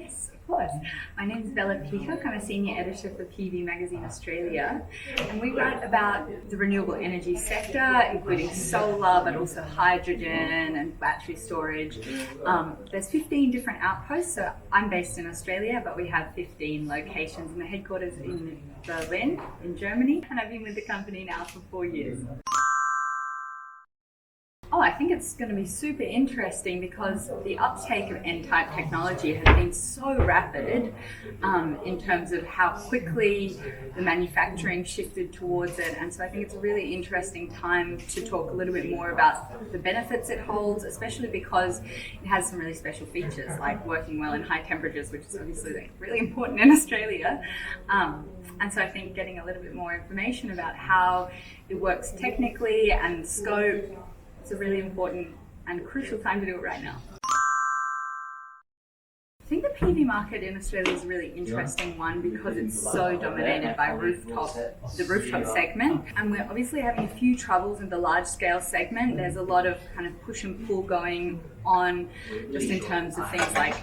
Yes, of course. My name is Bella Peacock. I'm a senior editor for PV Magazine Australia, and we write about the renewable energy sector, including solar, but also hydrogen and battery storage. There's 15 different outposts, so I'm based in Australia, but we have 15 locations, and the headquarters in Berlin, in Germany, and I've been with the company now for 4 years. Oh, I think it's going to be super interesting because the uptake of N-type technology has been so rapid in terms of how quickly the manufacturing shifted towards it. And so I think it's a really interesting time to talk a little bit more about the benefits it holds, especially because it has some really special features like working well in high temperatures, which is obviously really important in Australia. And so I think getting a little bit more information about how it works technically and scope, it's a really important and crucial time to do it right now. I think the PV market in Australia is a really interesting one because it's so dominated by the rooftop segment, and we're obviously having a few troubles in the large scale segment. There's a lot of kind of push and pull going on just in terms of things like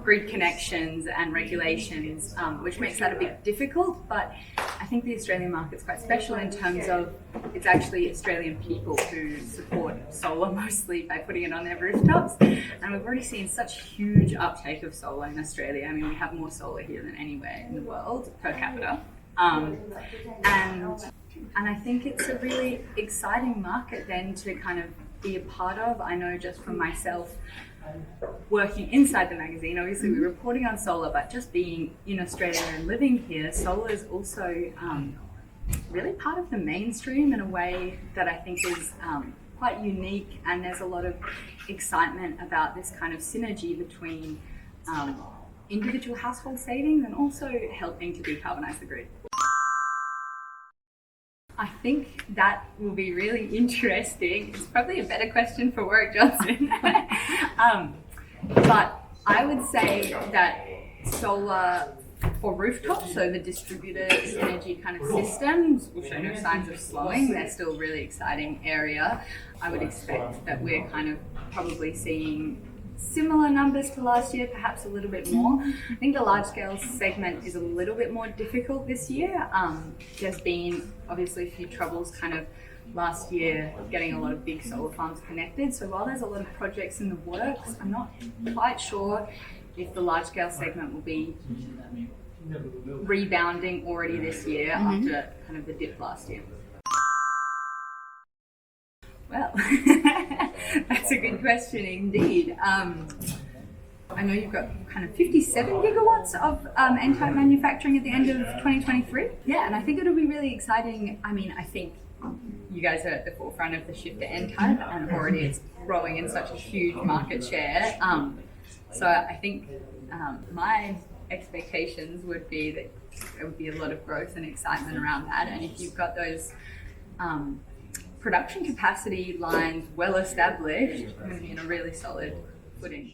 grid connections and regulations, which makes that a bit difficult. But I think the Australian market's quite special in terms of it's actually Australian people who support solar mostly by putting it on their rooftops, and we've already seen such huge uptake of solar in Australia. I mean, we have more solar here than anywhere in the world per capita, and I think it's a really exciting market then to kind of be a part of. I know just from myself working inside the magazine, obviously we're reporting on solar, but just being in Australia and living here, solar is also really part of the mainstream in a way that I think is quite unique, and there's a lot of excitement about this kind of synergy between individual household savings and also helping to decarbonise the grid. I think that will be really interesting. It's probably a better question for Warwick Johnson. But I would say that solar for rooftops, so the distributed energy kind of systems, will show no signs of slowing. They're still a really exciting area. I would expect that we're kind of probably seeing similar numbers to last year, perhaps a little bit more. I think the large scale segment is a little bit more difficult this year. There's been obviously a few troubles kind of last year getting a lot of big solar farms connected. So while there's a lot of projects in the works, I'm not quite sure if the large scale segment will be rebounding already this year after kind of the dip last year. Well, that's a good question indeed. I know you've got kind of 57 gigawatts of N-type manufacturing at the end of 2023. Yeah, and I think it'll be really exciting. I mean, I think you guys are at the forefront of the shift to N-type, and already it's growing in such a huge market share. So I think my expectations would be that there would be a lot of growth and excitement around that. And if you've got those production capacity lines well established, you're going to be in a really solid footing.